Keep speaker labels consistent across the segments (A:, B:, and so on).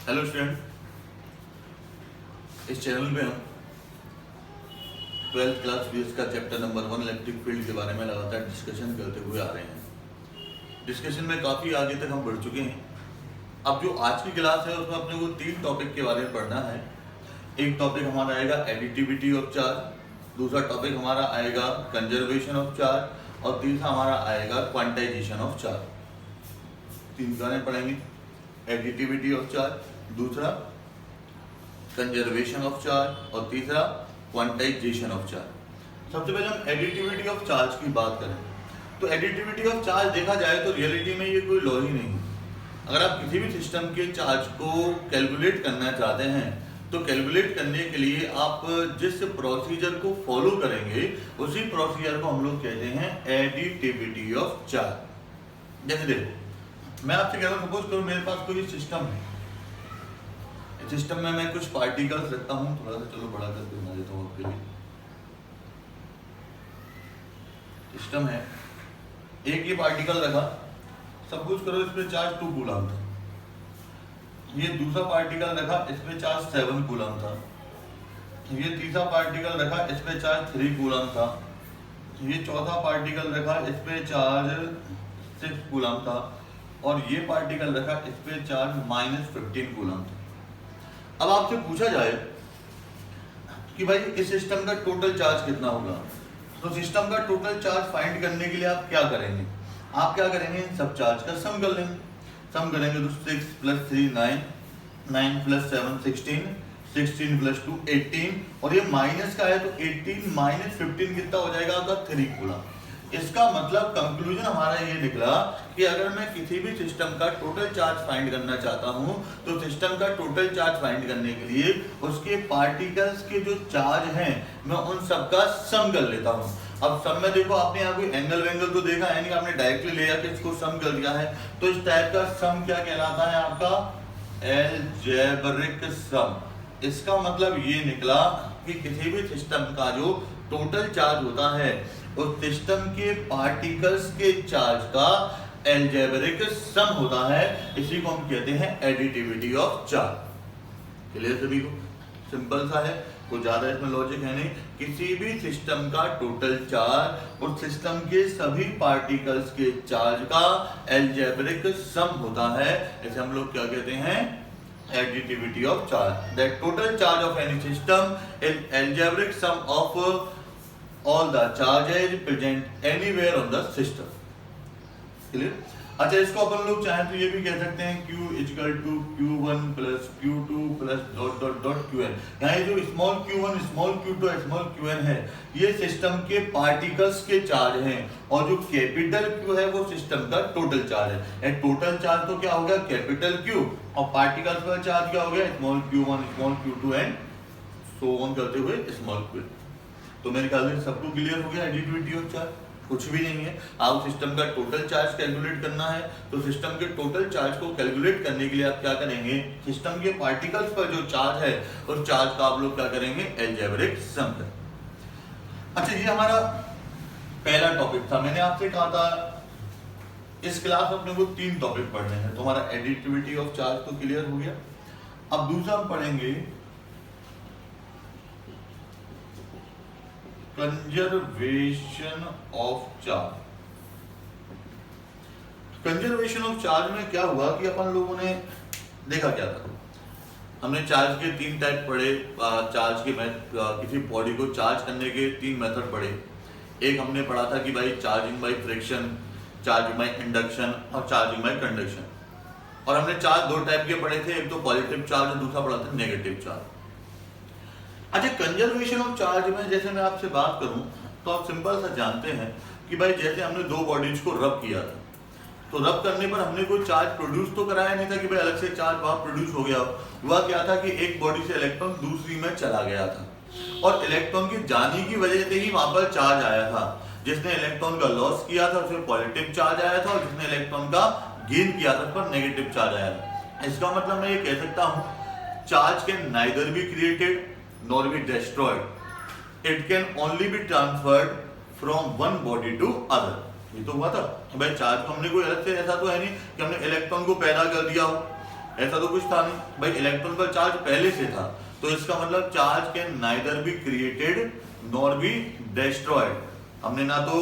A: Hello student, इस channel में हम 12th क्लास फिजिक्स का चैप्टर नंबर 1 इलेक्ट्रिक फील्ड के बारे में लगातार डिस्कशन करते हुए आ रहे हैं। डिस्कशन में काफ़ी आगे तक हम बढ़ चुके हैं। अब जो आज की क्लास है उसमें अपने को 3 टॉपिक के बारे में पढ़ना है। एक टॉपिक हमारा आएगा एडिटिविटी ऑफ चार्ज, दूसरा टॉपिक हमारा आएगा कंजर्वेशन ऑफ चार्ज और तीसरा हमारा आएगा क्वांटाइजेशन ऑफ चार्ज। 3 गाने पढ़ेंगे, एडिटिविटी ऑफ चार्ज, दूसरा कंजर्वेशन ऑफ चार्ज और तीसरा क्वांटाइजेशन ऑफ चार्ज। सबसे पहले हम एडिटिविटी ऑफ चार्ज की बात करें तो एडिटिविटी ऑफ चार्ज देखा जाए तो रियलिटी में ये कोई लॉ ही नहीं है। अगर आप किसी भी सिस्टम के चार्ज को कैलकुलेट करना चाहते हैं तो कैलकुलेट करने के लिए आप जिस प्रोसीजर को फॉलो करेंगे उसी प्रोसीजर को हम लोग कहते हैं एडिटिविटी ऑफ चार्ज। जैसे देखो, मैं आपसे कह रहा हूं, सपोज करो मेरे पास कोई सिस्टम है। सिस्टम में मैं कुछ पार्टिकल्स रखता हूं, थोड़ा सा चलो बड़ा करके बना देता हूं आपके लिए। सिस्टम है, एक ये पार्टिकल रखा, सपोज करो इस पे चार्ज 2 कूलम था। ये दूसरा पार्टिकल रखा, इस पे चार्ज 7 कूलम था। ये तीसरा पार्टिकल रखा, इस पे चार्ज 3 कूलम था। ये चौथा पार्टिकल रखा, इस पे चार्ज 6 कूलम था और ये पार्टिकल रखा, इस पे चार्ज -15 कूलम था। अब आपसे पूछा जाए कि भाई इस सिस्टम का टोटल चार्ज कितना होगा, तो सिस्टम का टोटल चार्ज फाइंड करने के लिए आप क्या करेंगे? आप क्या करेंगे, इन सब चार्ज का सम कर लेंगे। सम करेंगे तो 6 + 3 9, 9 + 7 16, 16 + 2 18 और ये माइनस का है तो 18 - 15 कितना हो जाएगा आपका 3 कूलम। इसका मतलब कंक्लूजन हमारा ये निकला कि अगर मैं किसी भी सिस्टम का टोटल चार्ज फाइंड करना चाहता हूं तो सिस्टम का टोटल चार्ज फाइंड करने के लिए उसके पार्टिकल्स के जो चार्ज हैं मैं उन सब का सम कर लेता हूं। अब सम में देखो, आपने यहाँ कोई एंगल वेंगल तो देखा है नहीं, आपने डायरेक्टली ले जाके इसको सम कर दिया है। तो इस टाइप का सम क्या कहलाता है आपका? अलजेब्रिक सम। इसका मतलब ये निकला कि किसी भी सिस्टम का जो टोटल चार्ज होता है उस सिस्टम के पार्टिकल्स के चार्ज का अलजेब्रिक सम होता है। इसी को हम कहते हैं एडिटिविटी ऑफ चार्ज। क्लियर सभी को? सिंपल सा है, कोई ज्यादा इसमें लॉजिक है नहीं। किसी भी सिस्टम का टोटल चार्ज और सिस्टम के सभी पार्टिकल्स के चार्ज का अलजेब्रिक सम होता है। इसे हम लोग क्या कहते हैं? Additivity of charge. That total charge of any system is algebraic sum of all the charges present anywhere on the system। Clear? अच्छा, इसको अपन लोग चाहें तो ये भी कह सकते हैं Q = Q1 + Q2 + ... Qn। यहाँ ये जो small q1 small q2 small qn है ये सिस्टम के पार्टिकल्स के चार्ज हैं और जो कैपिटल Q है वो सिस्टम का टोटल चार्ज है। टोटल चार्ज तो क्या हो गया? कैपिटल Q, और पार्टिकल्स का चार्ज क्या हो गया? Small q1 small q2 and so on करते हुए स्मॉल q। तो मेरे ख्याल से सबको क्लियर हो गया एडिटिविटी ऑफ चार्ज। कुछ भी नहीं है, आप सिस्टम का टोटल चार्ज कैलकुलेट करना है तो सिस्टम के टोटल चार्ज को कैलकुलेट करने के लिए आप क्या करेंगे? सिस्टम के पार्टिकल्स पर जो चार्ज है उस चार्ज का आप लोग क्या करेंगे? अलजेब्रिक सम करेंगे। अच्छा, ये हमारा पहला टॉपिक था। मैंने आपसे कहा था इस क्लास में अपने को 3 टॉपिक पढ़ने हैं, तो हमारा एडिटिविटी ऑफ चार्ज तो क्लियर हो गया। अब दूसरा हम पढ़ेंगे conservation of charge. Conservation of charge में क्या हुआ कि अपन लोगों ने देखा क्या था, हमने चार्ज के 3 टाइप पढ़े। चार्ज के किसी बॉडी को चार्ज करने के 3 मेथड पढ़े। एक हमने पढ़ा था कि भाई charging by friction, charging by induction और चार्जिंग बाय कंडक्शन। और हमने चार्ज 2 टाइप के पढ़े थे, एक तो पॉजिटिव चार्ज और दूसरा पढ़ा था नेगेटिव चार्ज। अच्छा, कंजर्वेशन ऑफ चार्ज में जैसे मैं आपसे बात करूं तो आप सिंपल सा जानते हैं कि भाई जैसे हमने 2 बॉडीज को रब किया था तो रब करने पर हमने कोई चार्ज प्रोड्यूस तो कराया नहीं था कि भाई अलग से चार्ज वहां प्रोड्यूस हो गया। हुआ क्या था कि एक बॉडी से इलेक्ट्रॉन दूसरी में चला गया था और इलेक्ट्रॉन के जाने की वजह से ही वहां पर चार्ज आया था। जिसने इलेक्ट्रॉन का लॉस किया था उसमें पॉजिटिव चार्ज आया था और जिसने इलेक्ट्रॉन का गेन किया था उस पर नेगेटिव चार्ज आया था। इसका मतलब मैं ये कह सकता हूं charge can neither be created nor be destroyed, it can only be transferred from one body to other। ये तो हुआ था भाई, चार्ज को हमने कोई अलग से ऐसा तो है नहीं कि हमने इलेक्ट्रॉन को पैदा कर दिया हो ऐसा तो कुछ था नहीं भाई, इलेक्ट्रॉन पर चार्ज पहले से था, तो इसका मतलब charge can neither be created nor be destroyed. हमने ना तो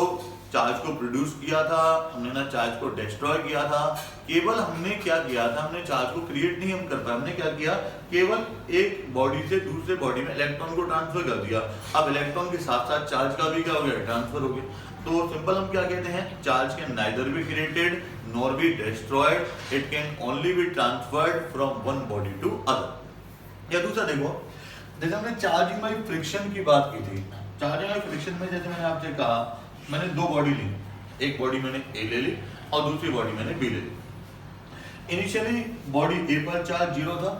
A: चार्ज को प्रोड्यूस किया था, हमने ना चार्ज को डिस्ट्रॉय किया था, केवल हमने क्या किया था, हमने चार्ज को क्रिएट नहीं हम कर पाए, हमने क्या किया, केवल एक बॉडी से दूसरे बॉडी में इलेक्ट्रॉन को ट्रांसफर कर दिया। अब इलेक्ट्रॉन के साथ साथ चार्ज का भी क्या हो गया, ट्रांसफर हो गया। तो सिंपल हम क्या कहते हैं, charge can neither be created nor be destroyed, it can only be transferred from one body to other. या दूसरा देखो, जैसे हमने चार्जिंग बाई फ्रिक्शन की बात की थी, चार्जिंग बाई फ्रिक्शन में जैसे मैंने आपसे कहा, मैंने दो बॉडी ली, एक बॉडी मैंने ए ले ली और दूसरी बॉडी मैंने बी ले ली। इनिशियली बॉडी ए पर चार्ज 0 था,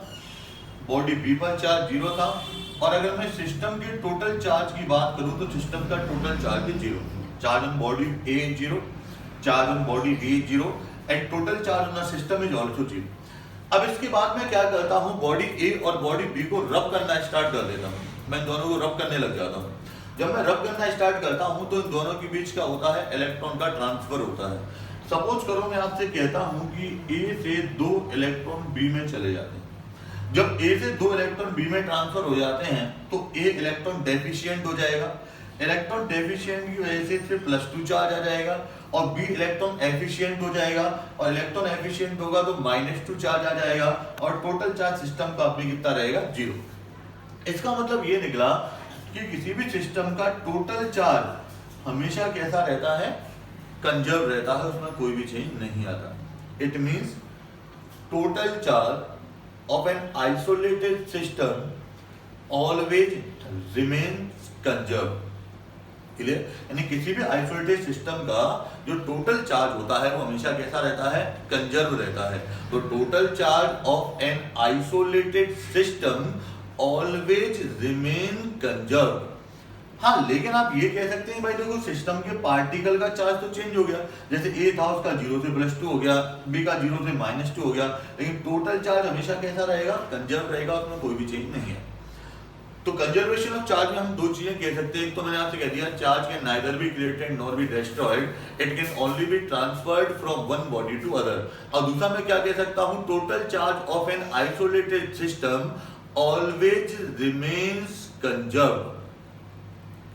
A: बॉडी बी पर चार्ज 0 था, और अगर मैं सिस्टम के टोटल चार्ज की बात करूं तो सिस्टम का टोटल चार्ज है 0। Charge on body A is 0, charge on body B is 0 and total charge on the system is also 0। अब इसके बाद मैं क्या करता हूं, बॉडी ए और बॉडी बी को रब करना स्टार्ट कर देता हूं, मैं दोनों को रब करने लग जाता हूं। जब मैं रब करना स्टार्ट करता हूं तो इन दोनों के बीच क्या होता है, इलेक्ट्रॉन का ट्रांसफर होता है। सपोज करो मैं आपसे कहता हूं कि ए से 2 इलेक्ट्रॉन बी में चले जाते हैं। जब ए से 2 इलेक्ट्रॉन बी में ट्रांसफर हो जाते हैं तो ए इलेक्ट्रॉन डेफिशिएंट हो जाएगा, इलेक्ट्रॉन डेफिशिएंट की वजह से सिर्फ +2 चार्ज आ जाएगा, और बी इलेक्ट्रॉन एफिशिएंट हो जाएगा, और इलेक्ट्रॉन एफिशिएंट होगा तो -2 चार्ज आ जाएगा, और टोटल चार्ज सिस्टम का अपनी कितना रहेगा, 0। इसका मतलब ये निकला कि किसी भी सिस्टम का टोटल चार्ज हमेशा कैसा रहता है, कंजर्व रहता है, उसमें कोई भी चेंज नहीं आता। It means total charge of an isolated system always remains conserve. Clear? यानी किसी भी आइसोलेटेड सिस्टम का जो टोटल चार्ज होता है वो हमेशा कैसा रहता है, कंजर्व रहता है। तो total charge of an isolated system always remain conserve. हाँ, लेकिन आप ये कह सकते हैं भाई देखो सिस्टम के पार्टिकल का चार्ज तो चेंज हो गया, जैसे ए था उसका 0 से +2 हो गया, बी का 0 से -2 हो गया, लेकिन टोटल चार्ज हमेशा कैसा रहेगा, कंजर्व रहेगा, उसमें कोई भी चेंज नहीं है। तो कंजर्वेशन ऑफ चार्ज में हम दो चीजें कह सकते हैं। एक तो मैंने आपसे कह दिया, charge can neither be created nor be destroyed, it can only be transferred from one body to other. और दूसरा मैं क्या कह सकता हूं, total charge of an isolated system always remains conserve.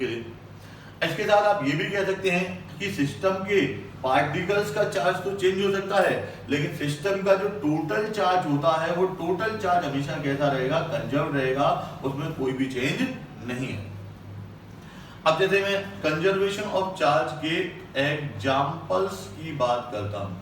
A: इसके साथ आप ये भी कह सकते हैं कि सिस्टम के पार्टिकल्स का चार्ज तो चेंज हो सकता है, लेकिन सिस्टम का जो टोटल चार्ज होता है वो टोटल चार्ज हमेशा कैसा रहेगा, कंजर्व रहेगा, उसमें कोई भी चेंज नहीं है। अब जैसे मैं कंजर्वेशन ऑफ चार्ज के एग्जांपल्स की बात करता हूं,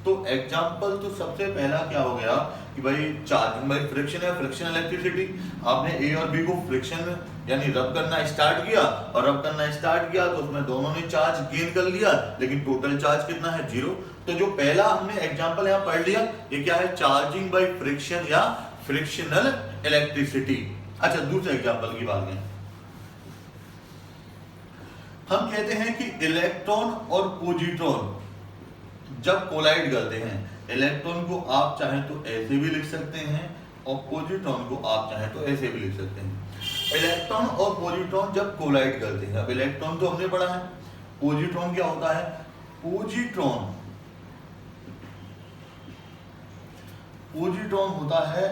A: तो एग्जांपल तो सबसे पहला क्या हो गया कि भाई चार्जिंग बाय फ्रिक्शन है, फ्रिक्शन इलेक्ट्रिसिटी। आपने ए और बी को फ्रिक्शन यानी रब करना स्टार्ट किया, और रब करना स्टार्ट किया तो उसमें दोनों ने चार्ज गेन कर लिया, लेकिन टोटल चार्ज कितना है, 0। तो जो पहला हमने एग्जांपल यहाँ पढ़ लिया, ये क्या है, चार्जिंग बाय फ्रिक्शन या फ्रिक्शनल इलेक्ट्रिसिटी। अच्छा, दूसरे एग्जांपल की बात करें, हम कहते हैं कि इलेक्ट्रॉन और पॉजिट्रॉन जब कोलाइड करते हैं, इलेक्ट्रॉन को आप चाहें तो ऐसे भी लिख सकते हैं और पॉजिट्रॉन को आप चाहें तो ऐसे भी लिख सकते हैं। इलेक्ट्रॉन और पॉजिट्रॉन जब कोलाइड करते हैं, अब इलेक्ट्रॉन तो हमने पढ़ा है, पॉजिट्रॉन क्या होता है, पॉजिट्रॉन होता है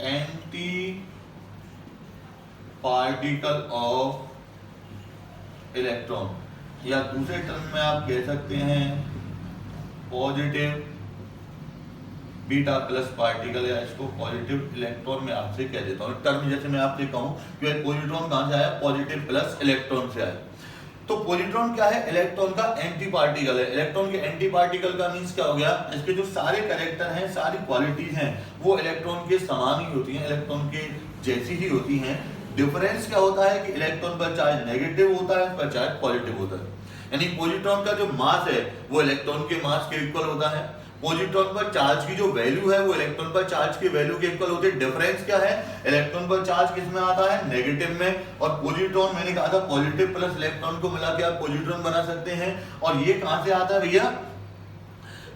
A: एंटी पार्टिकल ऑफ इलेक्ट्रॉन, या दूसरे टर्म में आप कह सकते हैं पॉजिटिव बीटा प्लस पार्टिकल, या इसको पॉजिटिव इलेक्ट्रॉन में आपसे कह देता हूँ। टर्म जैसे मैं आपसे कहूँ कि पॉजिट्रॉन कहाँ से आया, पॉजिटिव प्लस इलेक्ट्रॉन से आया। तो पॉजिट्रॉन क्या है, इलेक्ट्रॉन का एंटी पार्टिकल है। इलेक्ट्रॉन के एंटी पार्टिकल का मींस क्या हो गया, इसके जो सारे कैरेक्टर हैं, सारी क्वालिटीज हैं, वो इलेक्ट्रॉन के समान ही होती हैं, इलेक्ट्रॉन के जैसी ही होती हैं। डिफरेंस क्या होता है कि इलेक्ट्रॉन पर चार्ज नेगेटिव होता है, पर चार्ज पॉजिटिव होता है। यानी पॉजिट्रॉन का जो मास है वो इलेक्ट्रॉन के मास के इक्वल होता है, पॉजिट्रॉन पर चार्ज की जो वैल्यू है वो इलेक्ट्रॉन पर चार्ज की वैल्यू के इक्वल होती है। डिफरेंस क्या है, इलेक्ट्रॉन पर चार्ज किस में आता है, नेगेटिव में, और पॉजिट्रॉन मैंने कहा था पॉजिटिव प्लस इलेक्ट्रॉन को मिला के आप पॉजिट्रॉन बना सकते हैं। और ये कहां से आता है भैया,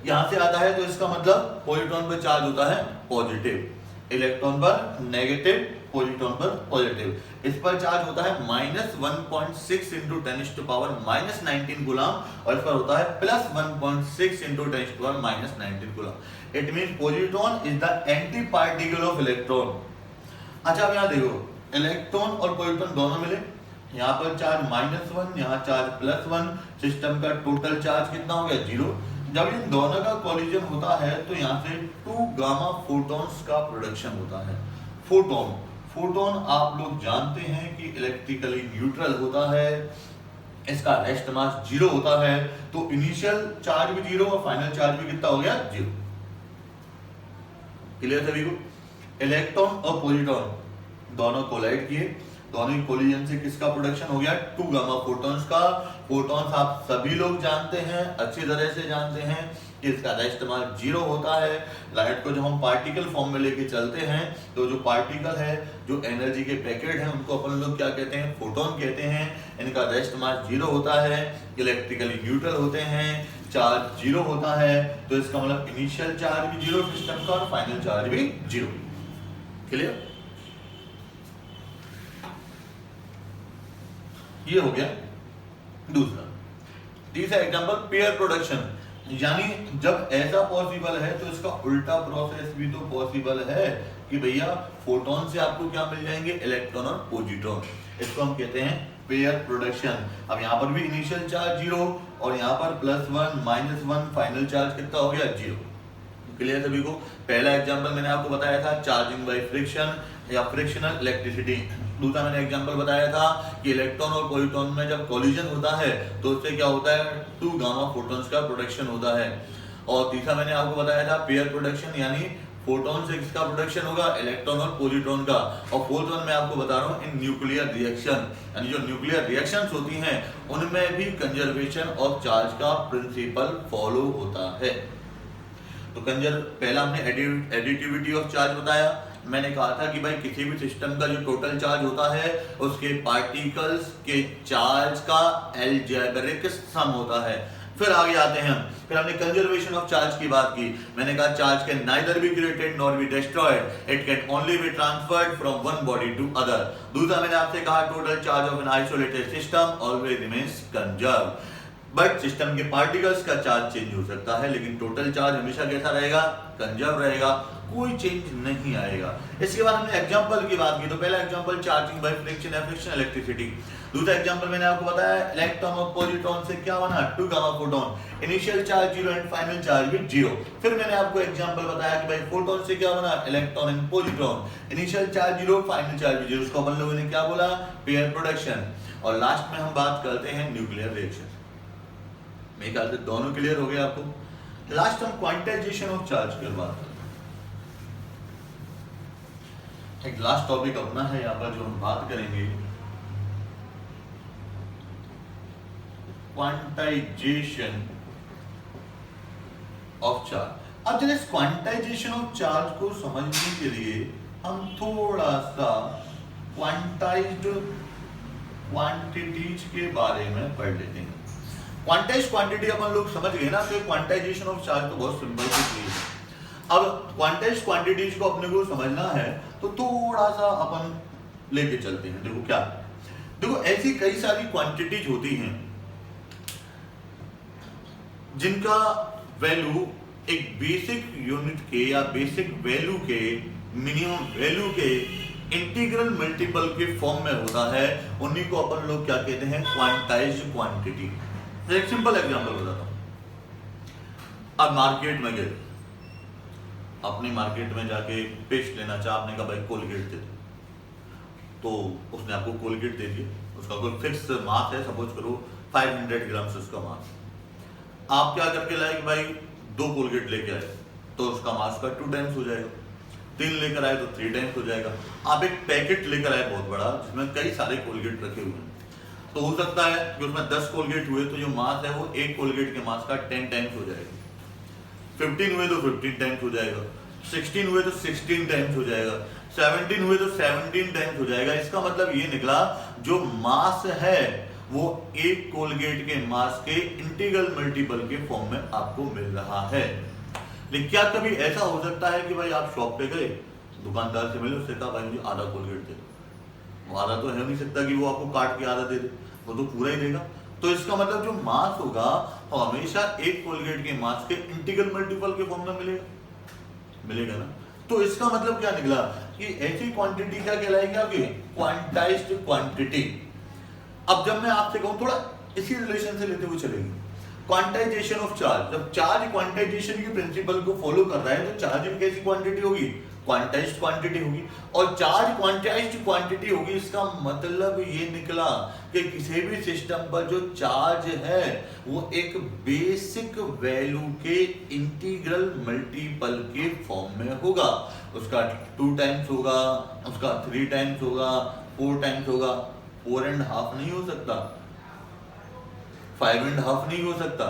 A: यहां से आता है, तो इसका मतलब पॉजिट्रॉन पर चार्ज होता है पॉजिटिव। इलेक्ट्रॉन पर नेगेटिव, प्रोटॉन पर पॉजिटिव। इस पर चार्ज होता है -1.6 इंटू 10⁻⁻19 कूलम और इस पर होता है +1.6 into 10⁻⁻19 coulomb. It mean proton is the anti particle of electron. अच्छा अब यहाँ देखो, इलेक्ट्रॉन और प्रोटॉन दोनों मिले, यहाँ पर चार्ज -1, यहाँ चार्ज +1, सिस्टम का टोटल चार्ज कितना हो गया 0। जब इन दोनों का कोलिजन होता है तो यहाँ से 2 गामा फोटॉन्स का प्रोडक्शन होता है। फोटॉन आप लोग जानते हैं कि इलेक्ट्रिकली न्यूट्रल होता है, इसका रेस्ट मास 0 होता है, तो इनिशियल चार्ज भी 0 और फाइनल चार्ज भी कितना हो गया 0। क्लियर सभी को? इलेक्ट्रॉन और प्रोटॉन दोनों कोलाइड किए, दोनों ही कोलिजन से किसका प्रोडक्शन हो गया 2 गामा फोटॉन्स का। फोटॉन्स आप सभी लोग जानते हैं, अच्छी तरह से जानते हैं कि इसका रेस्ट मास 0 होता है। लाइट को जब हम पार्टिकल फॉर्म में लेके चलते हैं तो जो पार्टिकल है, जो एनर्जी के पैकेट हैं, उनको अपन लोग क्या कहते हैं, फोटॉन कहते हैं। इनका रेस्ट मास 0 होता है, इलेक्ट्रिकली न्यूट्रल होते हैं, चार्ज 0 होता है, तो इसका मतलब इनिशियल चार्ज भी 0 सिस्टम का और फाइनल चार्ज भी 0। क्लियर? ये हो गया दूसरा। तीसरा एग्जांपल पेयर प्रोडक्शन, यानी जब ऐसा पॉसिबल है तो इसका उल्टा प्रोसेस भी तो पॉसिबल है कि भैया फोटॉन से आपको क्या मिल जाएंगे, इलेक्ट्रॉन और प्रोटॉन। इसको हम कहते हैं पेयर प्रोडक्शन। अब यहाँ पर भी इनिशियल चार्ज 0 और यहाँ पर +1 -1, फाइनल चार्ज कितना हो गया 0। क्लियर सभी को? पहला एग्जांपल मैंने आपको बताया था चार्जिंग बाय फ्रिक्शन या फ्रिक्शनल इलेक्ट्रिसिटी। दूसरा मैंने एग्जांपल बताया था कि इलेक्ट्रॉन और प्रोटॉन में जब कोलिजन होता है तो उससे क्या होता है 2 गामा फोटॉन्स का प्रोडक्शन होता है। और तीसरा मैंने आपको बताया था पेयर प्रोडक्शन, यानी फोटॉन से किसका प्रोडक्शन होगा, इलेक्ट्रॉन और प्रोटॉन का। और फोर्थ वन मैं आपको बता रहा हूँ इन न्यूक्लियर रिएक्शन, यानी जो न्यूक्लियर रिएक्शंस होती हैं उनमें भी कंजर्वेशन ऑफ चार्ज का प्रिंसिपल फॉलो होता है। तो पहला हमने एडिटिविटी ऑफ चार्ज बताया। मैंने कहा था कि भाई किसी भी सिस्टम का जो टोटल चार्ज होता है उसके पार्टिकल्स के चार्ज का अलजेब्रिक सम होता है। फिर आगे आते हैं, फिर हमने कंजर्वेशन ऑफ चार्ज की बात की। मैंने कहा charge can neither be created nor be destroyed, it can only be transferred from one body to other. दूसरा मैंने आपसे कहा total charge of an isolated system always remains conserve, but system के पार्टिकल्स का चार्ज चेंज हो सकता है लेकिन टोटल चार्ज हमेशा कैसा रहेगा, कंजर्व रहेगा, कोई चेंज नहीं आएगा। इसके बाद हमने एग्जांपल की बात की, तो पहला एग्जांपल चार्जिंग बाय फ्रिक्शन या फ्रिक्शन इलेक्ट्रिसिटी। दूसरा एग्जांपल मैंने आपको बताया इलेक्ट्रॉन और प्रोटॉन से क्या बना 2 gamma photon, initial charge 0 and final charge भी 0। फिर मैंने आपको एग्जांपल बताया कि भाई फोटॉन से क्या बना electron and proton, initial charge 0 final charge भी 0। उसको अपन लोगों ने क्या बोला, पेयर प्रोडक्शन। और लास्ट में हम बात करते हैं न्यूक्लियर रिएक्शन। मेरे ख्याल से दोनों क्लियर हो गए आपको। लास्ट हम क्वांटाइजेशन ऑफ चार्ज की बात करते हैं। एक लास्ट टॉपिक अपना है यहाँ पर जो हम बात करेंगे, क्वांटाइजेशन ऑफ चार्ज। अब जब इस क्वांटाइजेशन ऑफ चार्ज को समझने के लिए हम थोड़ा सा क्वांटाइज्ड क्वांटिटीज के बारे में पढ़ लेते हैं। क्वांटाइज्ड क्वांटिटी अपन लोग समझ गए ना, तो क्वांटाइजेशन ऑफ चार्ज तो बहुत सिंपल सी चीज है। अब क्वांटाइज्ड क्वांटिटीज को अपने को समझना है तो थोड़ा सा अपन लेके चलते हैं। देखो क्या, देखो ऐसी कई सारी क्वांटिटीज होती हैं जिनका वैल्यू एक बेसिक यूनिट के या बेसिक वैल्यू के मिनिमम वैल्यू के इंटीग्रल मल्टीपल के फॉर्म में होता है। उन्हीं को अपन लोग क्या कहते हैं, क्वांटाइज्ड क्वांटिटी। एक सिंपल एग्जांपल बताता हूं। अब मार्केट में गए, अपनी मार्केट में जाके पेस्ट लेना चाहा, आपने कहा भाई कोलगेट दे दो, तो उसने आपको कोलगेट दे दिया। उसका कोई फिक्स मास है, सपोज करो 500 ग्राम से उसका मास। आप क्या करके लाए कि भाई 2 कोलगेट लेके आए तो उसका मास का 2 टाइम्स हो जाएगा, 3 लेकर आए तो 3 टाइम्स हो जाएगा। आप एक पैकेट लेकर आए बहुत बड़ा जिसमें कई सारे कोलगेट रखे हुए हैं, तो हो सकता है कि उसमें 10 कोलगेट हुए तो जो मास है वो एक कोलगेट के मास का 10 टाइम्स हो जाएगा। 15 हुए तो 15 टाइम्स हो जाएगा, 16 हुए तो 16 टाइम्स हो जाएगा, 17 हुए तो 17 टाइम्स हो जाएगा। इसका मतलब ये निकला जो मास है वो एक कोलगेट के मास के इंटीग्रल मल्टीपल के फॉर्म में आपको मिल रहा है। लेकिन क्या कभी ऐसा हो सकता है कि भाई आप शॉप पे गए, दुकानदार से मिले, उससे कहा भाई मुझे आधा कोलगेट दे दो, आधा तो है नहीं सकता कि वो आपको काट के आधा दे दे, वो तो पूरा ही देगा। तो इसका मतलब जो मास होगा वो हमेशा एक कोलगेट के मास के इंटीग्रल मल्टीपल के फॉर्म में मिलेगा ना। तो इसका मतलब क्या निकला कि ऐसी क्वांटिटी क्या कहलाएगी आपकी क्वांटाइज्ड क्वांटिटी। अब जब मैं आपसे कहूं थोड़ा इसी रिलेशन से लेते हुए चलेंगे, क्वांटाइजेशन ऑफ चार्ज, जब चार्ज क्वांटाइजेशन के प्रिंसिपल को फॉलो कर रहा है तो चार्ज में कैसी क्वांटिटी होगी, क्वांटाइज्ड क्वांटिटी होगी। और चार्ज क्वांटाइज्ड क्वांटिटी होगी, इसका मतलब ये निकला कि किसी भी सिस्टम पर जो चार्ज है वो एक बेसिक वैल्यू के इंटीग्रल मल्टीपल के फॉर्म में होगा। उसका 2 टाइम्स होगा, उसका 3 टाइम्स होगा, 4 टाइम्स होगा, 4.5 नहीं हो सकता, 5.5 नहीं हो सकता,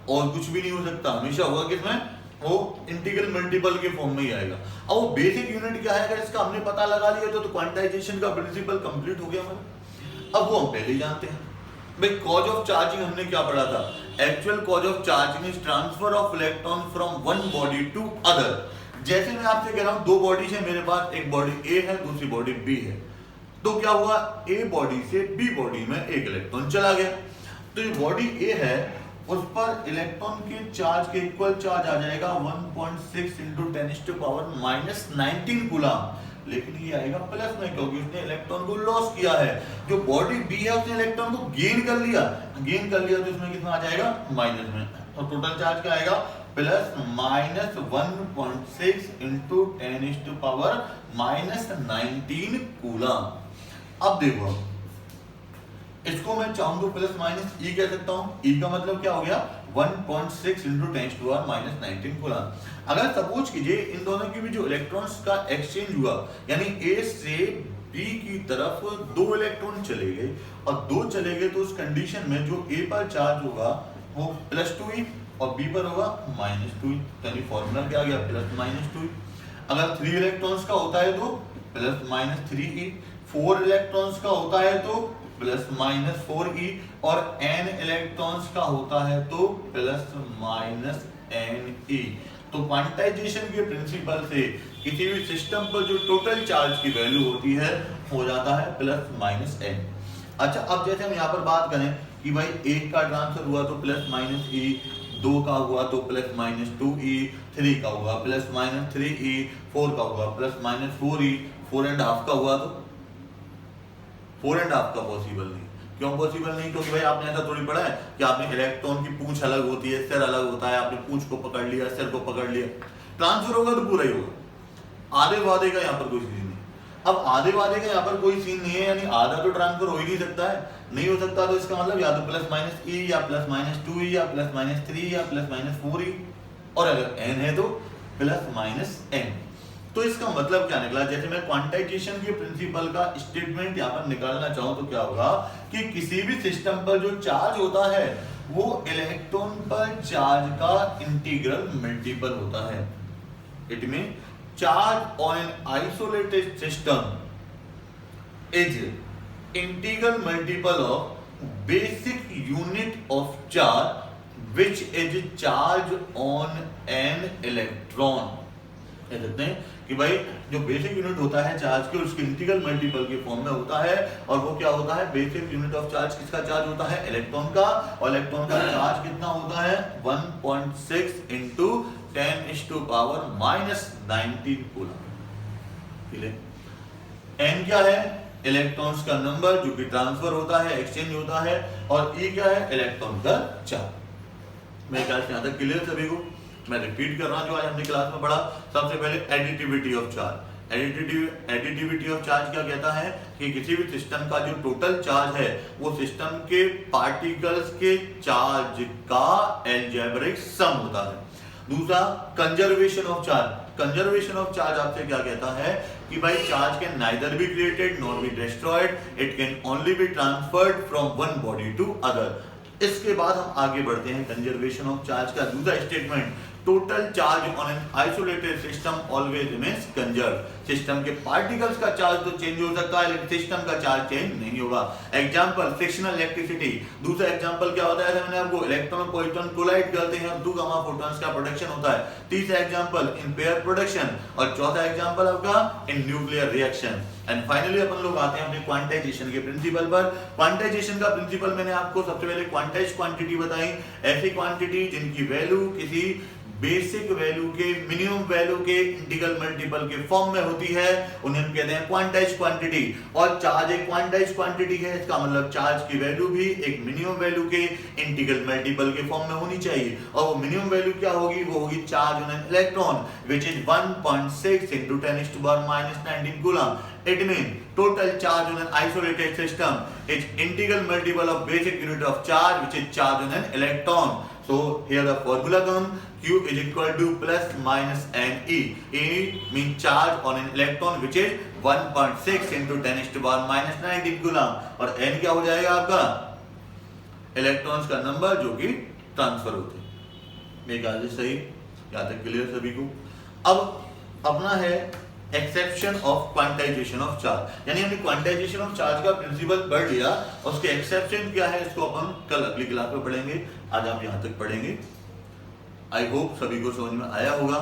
A: और कुछ भी नहीं हो सकता, हमेशा होगा किसमें, वो इंटीग्रल मल्टीपल के फॉर्म में ही आएगा। अब वो बेसिक यूनिट क्या है, अगर इसका हमने पता लगा लिया तो क्वांटाइजेशन का प्रिंसिपल कंप्लीट हो गया हमारा। अब वो हम पहले ही जानते हैं भाई, कॉज ऑफ चार्जिंग हमने क्या पढ़ा था, actual cause of charging is transfer of electron from one body to other. जैसे मैं आपसे कह रहा हूं 2 बॉडीज है मेरे पास, एक बॉडी ए है, दूसरी बॉडी बी है, तो क्या हुआ, ए बॉडी से बी बॉडी में एक इलेक्ट्रॉन चला गया। तो ये बॉडी ए है, उस पर इलेक्ट्रॉन के चार्ज के इक्वल चार्ज आ जाएगा 1.6 इंटू 10⁻⁻19 कूलम, लेकिन ये आएगा प्लस में क्योंकि उसने इलेक्ट्रॉन को लॉस किया है। जो बॉडी बी है उसने इलेक्ट्रॉन को गेन कर लिया तो इसमें कितना आ जाएगा, माइनस में, तो टोटल चार्ज क्या आएगा, प्लस माइनस 1.6 इंटू 10⁻⁻19 कूलम। अब देखो, इसको मैं चाहूं तो प्लस माइनस ई कह सकता हूं, ई का मतलब क्या हो गया 1.6 इंटू 10⁻⁻19 कूलम। अगर सपोज कीजिए इन दोनों की भी जो इलेक्ट्रॉन्स का एक्सचेंज हुआ, यानी ए से बी की तरफ 2 इलेक्ट्रॉन चले गए और 2 चले गए, तो उस कंडीशन में जो ए पर चार्ज होगा वो +2e और बी पर होगा -2e, यानी फॉर्मूला क्या आ गया, +-2e। अगर 3 इलेक्ट्रॉन्स का होता है तो +-3e, 4 इलेक्ट्रॉन्स का होता है तो +-4e, और n इलेक्ट्रॉन्स का होता है तो +-ne। तो क्वांटाइजेशन के प्रिंसिपल से किसी भी सिस्टम पर जो टोटल चार्ज की वैल्यू होती है हो जाता है +-n। अच्छा, अब जैसे हम यहाँ पर बात करें कि भाई 1 का ट्रांसफर हुआ तो +-e, 2 का हुआ तो +-2e, 3 का हुआ +-3e, 4 का हुआ +-4e, 4.5 का हुआ तो 4.5 का पॉसिबल नहीं। क्यों पॉसिबल नहीं, क्योंकि भाई आपने ऐसा थोड़ी पढ़ा है कि आपने इलेक्ट्रॉन की पूंछ अलग होती है, सिर अलग होता है, आपने पूंछ को पकड़ लिया, सिर को पकड़ लिया, ट्रांसफर होगा तो पूरा ही होगा। आधे वादे का यहाँ पर कोई सीन नहीं। अब आधे वादे का यहाँ पर कोई सीन नहीं है, यानी आधा तो ट्रांसफर हो ही नहीं सकता है, नहीं हो सकता, तो इसका मतलब या तो +-e या +-2e या +-3 या +-4e, और अगर n है तो +-n। तो इसका मतलब क्या निकला, जैसे मैं क्वांटाइजेशन के प्रिंसिपल का स्टेटमेंट यहाँ पर निकालना चाहूं तो क्या होगा कि किसी भी सिस्टम पर जो चार्ज होता है वो इलेक्ट्रॉन पर चार्ज का इंटीग्रल मल्टीपल होता है। It mean charge on an isolated system is integral multiple of basic unit of charge which is charge on an electron. कह सकते हैं कि भाई जो बेसिक यूनिट होता है चार्ज के, उसके इंटीग्रल मल्टीपल के फॉर्म में होता है, और वो क्या होता है, बेसिक यूनिट ऑफ चार्ज किसका चार्ज होता है, इलेक्ट्रॉन का, और इलेक्ट्रॉन का चार्ज कितना होता है 1.6 इंटू 10⁻⁻19 कूलम। n क्या है, इलेक्ट्रॉन्स का नंबर जो कि ट्रांसफर होता है, एक्सचेंज होता है, और e क्या है, इलेक्ट्रॉन का चार्ज। मेरे ख्याल से यहाँ तक क्लियर सभी को। मैं रिपीट कर रहा हूं जो आज हमने क्लास में पढ़ा। सबसे पहले additivity of charge. Additivity of charge क्या कहता है कि किसी भी सिस्टम का जो टोटल चार्ज है वो सिस्टम के पार्टिकल्स के चार्ज का अलजेब्रिक सम होता है। दूसरा conservation of charge. Conservation of charge आपसे क्या कहता है कि भाई charge can neither be created nor be destroyed, it can only be transferred from one body to other. इसके बाद हम आगे बढ़ते हैं कंजर्वेशन ऑफ चार्ज का दूसरा statement total charge on an isolated system always remains conserved. System के particles का चार्ज तो चेंज हो सकता है लेकिन सिस्टम का चार्ज चेंज नहीं होगा। Example frictional electricity. दूसरा एग्जांपल क्या होता है, जैसे मैंने आपको इलेक्ट्रॉन और प्रोटॉन कोलाइड करते हैं और 2 गामा फोटॉन्स का प्रोडक्शन होता है। तीसरा एग्जांपल इन पेयर प्रोडक्शन और चौथा एग्जांपल आपका in nuclear reaction. And finally अपन लोग आते हैं अपने क्वांटाइजेशन के प्रिंसिपल पर। क्वांटाइजेशन का प्रिंसिपल मैंने आपको सबसे पहले क्वांटाइज क्वांटिटी बताई, ऐसी क्वांटिटी जिनकी वैल्यू किसी बेसिक वैल्यू के मिनिमम वैल्यू के इंटीग्रल मल्टीपल के फॉर्म में होती है, उन्हें हम कहते हैं क्वांटाइज क्वांटिटी। और चार्ज एक क्वांटाइज क्वांटिटी है, इसका मतलब चार्ज की वैल्यू भी एक मिनिमम वैल्यू के इंटीग्रल मल्टीपल के फॉर्म में होनी चाहिए। और वो मिनिमम वैल्यू क्या होगी, वो होगी charge on an electron which is 1.6 × 10⁻⁻19 coulomb. It means total charge on an isolated system is integral multiple of basic unit of charge which is charge on an electron. So here the formula comes, Q is equal to plus minus NE. E means charge on an electron which is 1.6 × 10⁻⁻19 coulomb. और N क्या हो जाएगा आपका, electrons का number जो कि transfer होते हैं। मेरे ख्याल से सही, यहाँ तक क्लियर सभी को। अब अपना है exception of quantization of charge, यानी हमने क्वांटाइजेशन ऑफ चार्ज का प्रिंसिपल पढ़ लिया, उसके एक्सेप्शन क्या है इसको अपन कल अगली क्लास में पढ़ेंगे। आज हम यहां तक पढ़ेंगे। आई होप सभी को समझ में आया होगा।